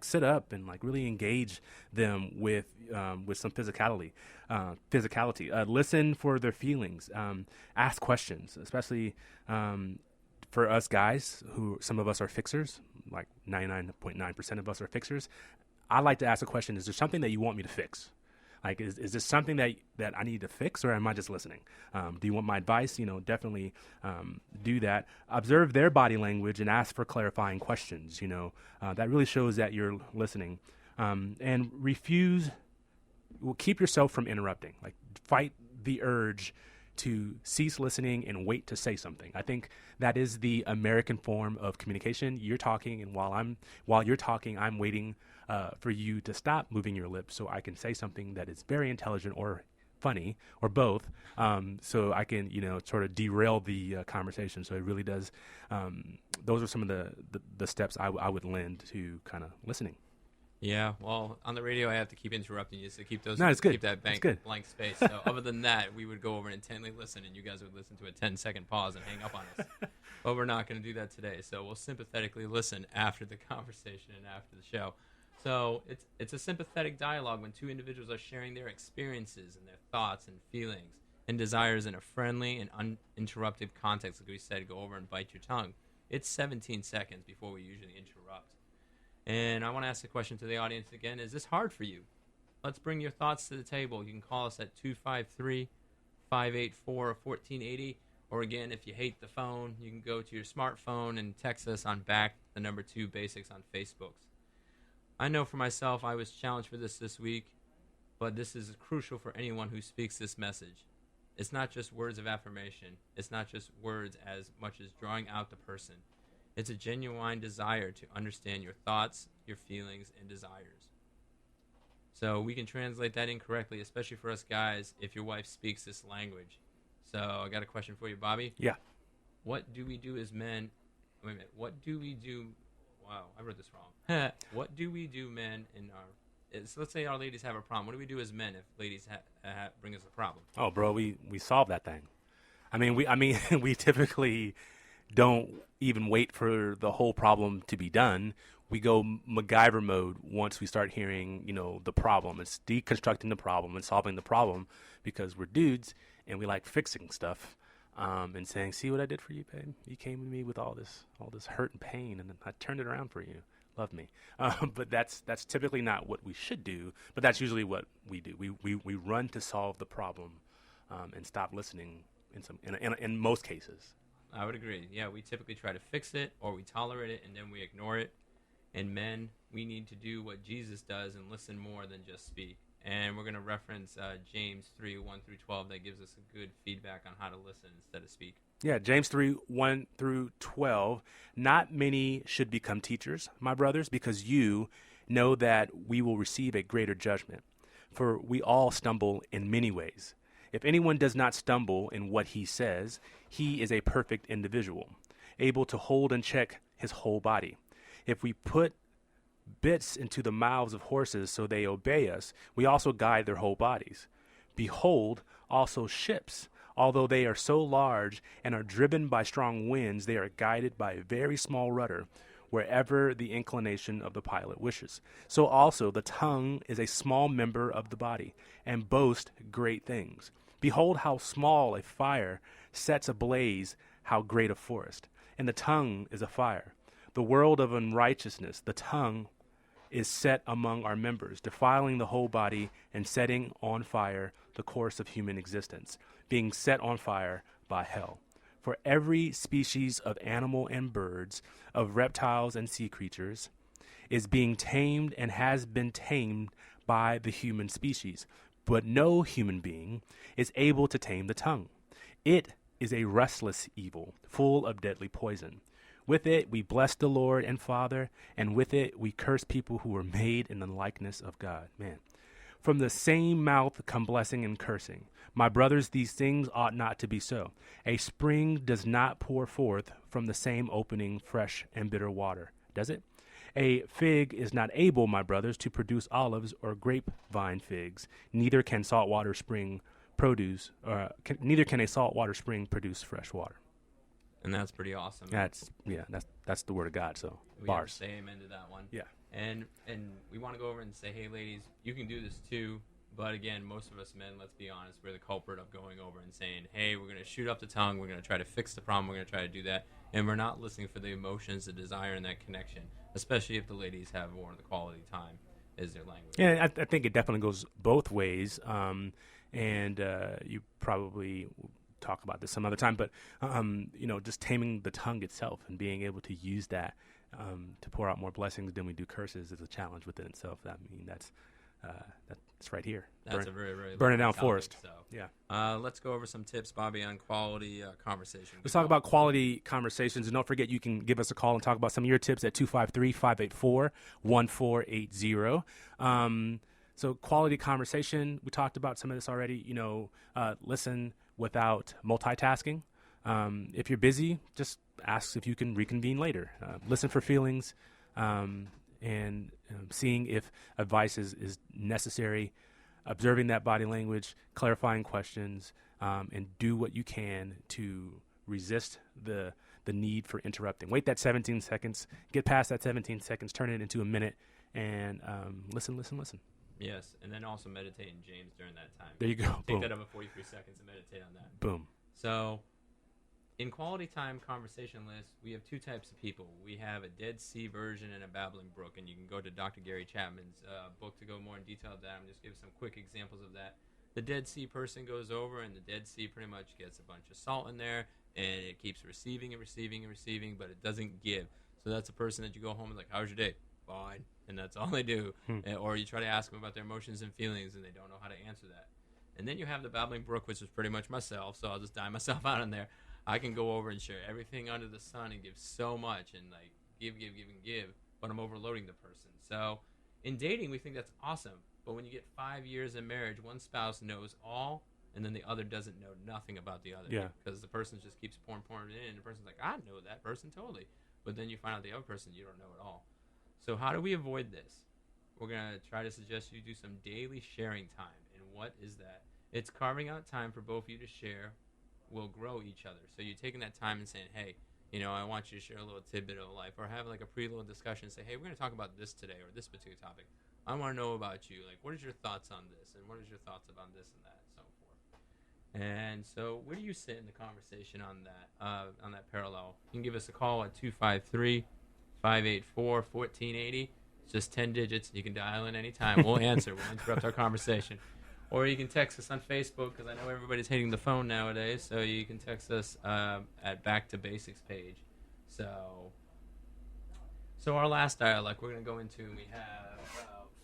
sit up and like really engage them with some physicality. Listen for their feelings. Ask questions, especially for us guys who some of us are fixers, like 99.9% of us are fixers. I like to ask a question: is there something that you want me to fix? Like, is this something that I need to fix, or am I just listening? Do you want my advice? Definitely do that. Observe their body language and ask for clarifying questions. That really shows that you're listening. And keep yourself from interrupting. Like, fight the urge to cease listening and wait to say something. I think that is the American form of communication. You're talking, and while you're talking, I'm waiting for you to stop moving your lips so I can say something that is very intelligent or funny or both, so I can sort of derail the conversation. So it really does. Those are some of the steps I would lend to kind of listening. Yeah, well, on the radio, I have to keep interrupting you, so keep those. No, it's good. Keep that blank space. So other than that, we would go over and intently listen, and you guys would listen to a 10-second pause and hang up on us. But we're not going to do that today. So we'll sympathetically listen after the conversation and after the show. So it's a sympathetic dialogue when two individuals are sharing their experiences and their thoughts and feelings and desires in a friendly and uninterrupted context. Like we said, go over and bite your tongue. It's 17 seconds before we usually interrupt. And I want to ask a question to the audience again. Is this hard for you? Let's bring your thoughts to the table. You can call us at 253-584-1480. Or again, if you hate the phone, you can go to your smartphone and text us on the number 2 basics on Facebook. I know for myself I was challenged for this week, but this is crucial for anyone who speaks this message. It's not just words of affirmation. It's not just words as much as drawing out the person. It's a genuine desire to understand your thoughts, your feelings, and desires. So we can translate that incorrectly, especially for us guys, if your wife speaks this language. So I got a question for you, Bobby. Yeah. What do we do as men? Wait a minute. What do we do? Wow, I wrote this wrong. What do we do, men, so let's say our ladies have a problem. What do we do as men if ladies bring us a problem? Oh, bro, we solve that thing. I mean, we typically don't even wait for the whole problem to be done. We go MacGyver mode once we start hearing, the problem. It's deconstructing the problem and solving the problem because we're dudes and we like fixing stuff and saying, see what I did for you, babe? You came to me with all this hurt and pain, and I turned it around for you. Love me. But that's typically not what we should do, but that's usually what we do. We run to solve the problem and stop listening in most cases. I would agree. Yeah, we typically try to fix it, or we tolerate it, and then we ignore it. And men, we need to do what Jesus does and listen more than just speak. And we're going to reference James 3, 1 through 12. That gives us a good feedback on how to listen instead of speak. Yeah, James 3, 1 through 12. Not many should become teachers, my brothers, because you know that we will receive a greater judgment. For we all stumble in many ways. If anyone does not stumble in what he says, he is a perfect individual, able to hold and check his whole body. If we put bits into the mouths of horses so they obey us, we also guide their whole bodies. Behold, also ships, although they are so large and are driven by strong winds, they are guided by a very small rudder, wherever the inclination of the pilot wishes. So also the tongue is a small member of the body, and boasts great things. Behold how small a fire sets ablaze how great a forest. And the tongue is a fire, the world of unrighteousness. The tongue is set among our members, defiling the whole body and setting on fire the course of human existence, being set on fire by hell. For every species of animal and birds, of reptiles and sea creatures, is being tamed and has been tamed by the human species. But no human being is able to tame the tongue. It is a restless evil, full of deadly poison. With it we bless the Lord and Father, and with it we curse people who were made in the likeness of God. Man. From the same mouth come blessing and cursing. My brothers, these things ought not to be so. A spring does not pour forth from the same opening fresh and bitter water, does it? A fig is not able, my brothers, to produce olives or grapevine figs. Neither can a saltwater spring produce fresh water. And that's pretty awesome. That's the word of God. So We bars. have to say amen to that one. Yeah. And we want to go over and say, hey, ladies, you can do this too. But again, most of us men, let's be honest, we're the culprit of going over and saying, hey, we're going to shoot up the tongue. We're going to try to fix the problem. We're going to try to do that. And we're not listening for the emotions, the desire, and that connection, especially if the ladies have more of the quality time as their language. Yeah, I think it definitely goes both ways. And you probably talk about this some other time, but just taming the tongue itself and being able to use that to pour out more blessings than we do curses is a challenge within itself. That's right here. That's a very, very burn it down topic, forest. So. Yeah. Let's go over some tips, Bobby, on quality conversation. Let's talk about quality conversations. And don't forget, you can give us a call and talk about some of your tips at 253-584-1480. So quality conversation, we talked about some of this already. Listen without multitasking. If you're busy, just ask if you can reconvene later. Listen for feelings, and seeing if advice is necessary, observing that body language, clarifying questions, and do what you can to resist the need for interrupting. Wait that 17 seconds, get past that 17 seconds, turn it into a minute, and listen. Yes, and then also meditate in James during that time. There you go. Take Boom. that over 43 seconds and meditate on that. Boom. So, in quality time conversation list, we have two types of people. We have a Dead Sea version and a babbling brook, and you can go to Dr. Gary Chapman's book to go more in detail with that. I'm just giving some quick examples of that. The Dead Sea person goes over, and the Dead Sea pretty much gets a bunch of salt in there, and it keeps receiving and receiving and receiving, but it doesn't give. So that's a person that you go home and like, how's your day? Fine. And that's all they do. Or you try to ask them about their emotions and feelings, and they don't know how to answer that. And then you have the babbling brook, which is pretty much myself, so I'll just die myself out in there. I can go over and share everything under the sun and give so much and like give, but I'm overloading the person. So in dating, we think that's awesome. But when you get 5 years in marriage, one spouse knows all, and then the other doesn't know nothing about the other. Yeah. Because the person just keeps pouring it in, and the person's like, I know that person totally. But then you find out the other person you don't know at all. So how do we avoid this? We're going to try to suggest you do some daily sharing time. And what is that? It's carving out time for both of you to share. Will grow each other. So you're taking that time and saying, hey, I want you to share a little tidbit of life, or have like a little discussion and say, hey, we're going to talk about this today, or this particular topic. I want to know about you. Like, what is your thoughts on this? And what is your thoughts about this and that, and so forth. And so where do you sit in the conversation on that parallel? You can give us a call at 253-584-1480. It's just 10 digits. You can dial in anytime. We'll answer. We'll interrupt our conversation. Or you can text us on Facebook, because I know everybody's hating the phone nowadays. So you can text us at Back to Basics page. So our last dialogue we're going to go into, we have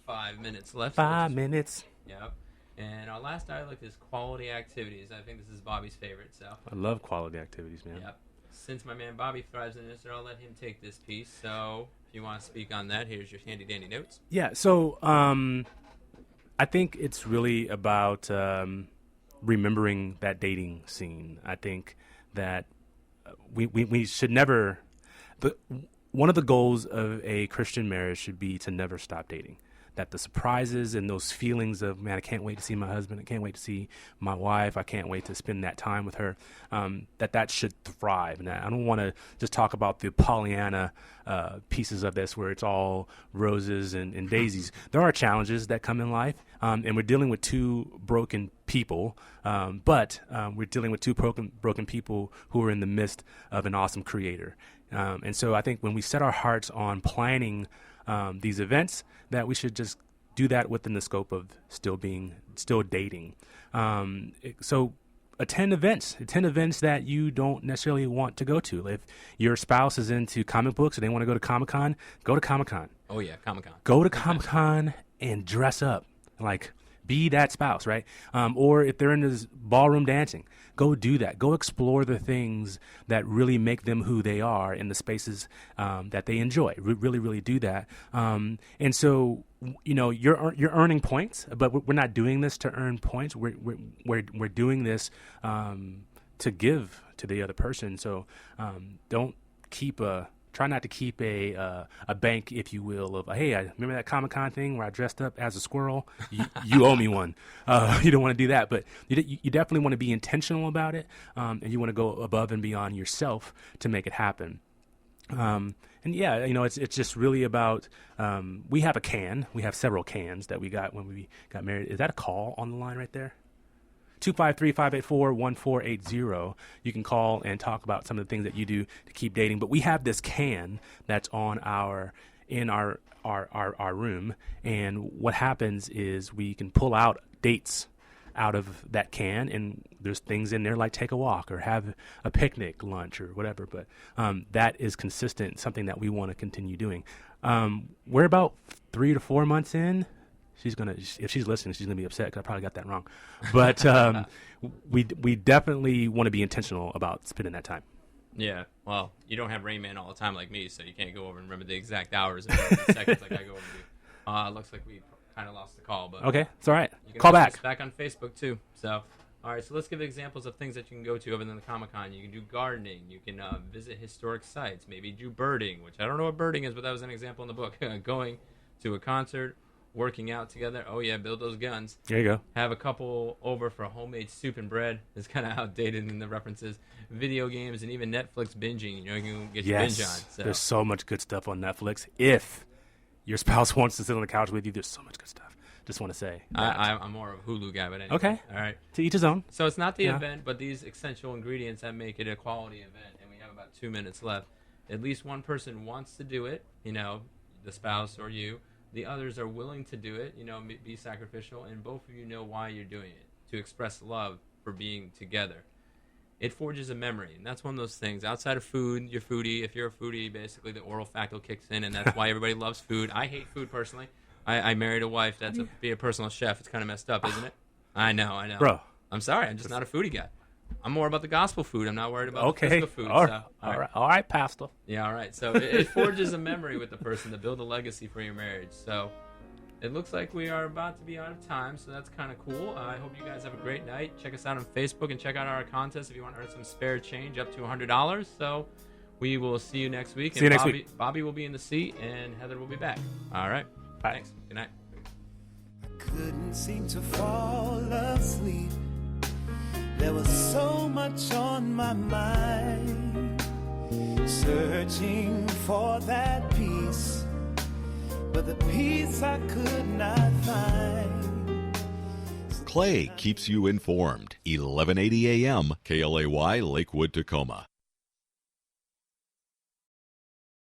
5 minutes left. 5 minutes. Yep. And our last dialogue is quality activities. I think this is Bobby's favorite. So I love quality activities, man. Yep. Since my man Bobby thrives in this, I'll let him take this piece. So if you want to speak on that, here's your handy-dandy notes. Yeah, so I think it's really about remembering that dating scene. I think that we should never one of the goals of a Christian marriage should be to never stop dating. That the surprises and those feelings of, man, I can't wait to see my husband, I can't wait to see my wife, I can't wait to spend that time with her, that should thrive. And I don't want to just talk about the Pollyanna pieces of this where it's all roses and daisies. There are challenges that come in life, and we're dealing with two broken people, but we're dealing with two broken people who are in the midst of an awesome creator. And so I think when we set our hearts on planning these events, that we should just do that within the scope of still dating. So attend events that you don't necessarily want to go to. If your spouse is into comic books or they want to go to Comic-Con, go to Comic-Con. Oh yeah, Comic-Con. Go to Comic-Con and dress up. Like, be that spouse, right? Or if they're into this ballroom dancing, go do that. Go explore the things that really make them who they are in the spaces that they enjoy. Really, really do that. And so, you're earning points, but we're not doing this to earn points. We're doing this to give to the other person. So don't keep a Try not to keep a bank, if you will, of, hey, I remember that Comic-Con thing where I dressed up as a squirrel? You owe me one. You don't want to do that, but you definitely want to be intentional about it, and you want to go above and beyond yourself to make it happen. And yeah, it's just really about, we have a can. We have several cans that we got when we got married. Is that a call on the line right there? 253-584-1480. You can call and talk about some of the things that you do to keep dating. But we have this can that's on our room, and what happens is we can pull out dates out of that can, and there's things in there like take a walk or have a picnic, lunch, or whatever. But that is consistent, something that we want to continue doing. We're about 3 to 4 months in. If she's listening, she's gonna be upset because I probably got that wrong. But we definitely want to be intentional about spending that time. Yeah, well, you don't have Rain Man all the time like me, so you can't go over and remember the exact hours and seconds like I go over to do. Looks like we kind of lost the call, but okay, it's all right. You can Call back. Us back on Facebook too. So, all right, so let's give examples of things that you can go to other than the Comic-Con. You can do gardening. You can visit historic sites. Maybe do birding, which I don't know what birding is, but that was an example in the book. Going to a concert. Working out together. Oh, yeah, build those guns. There you go. Have a couple over for homemade soup and bread. It's kind of outdated in the references. Video games and even Netflix binging. You can get your binge on. So. There's so much good stuff on Netflix. If your spouse wants to sit on the couch with you, there's so much good stuff. Just want to say. I'm more of a Hulu guy, but anyway. Okay. All right. To each his own. So it's not the event, but these essential ingredients that make it a quality event. And we have about 2 minutes left. At least one person wants to do it, the spouse or you. The others are willing to do it, be sacrificial, and both of you know why you're doing it, to express love for being together. It forges a memory, and that's one of those things. Outside of food, you're foodie. If you're a foodie, basically the oral facto kicks in, and that's why everybody loves food. I hate food personally. I married a wife that's be a personal chef. It's kind of messed up, isn't it? I know. Bro. I'm sorry. I'm just not a foodie guy. I'm more about the gospel food. I'm not worried about the physical food. All right, Pastor. Yeah, all right. So it forges a memory with the person to build a legacy for your marriage. So it looks like we are about to be out of time, so that's kind of cool. I hope you guys have a great night. Check us out on Facebook and check out our contest if you want to earn some spare change up to $100. So we will see you next week. See you next week. Bobby will be in the seat, and Heather will be back. All right. Bye. Thanks. Good night. I couldn't seem to fall asleep. There was so much on my mind, searching for that peace, but the peace I could not find. Clay keeps you informed. 1180 AM, KLAY, Lakewood, Tacoma.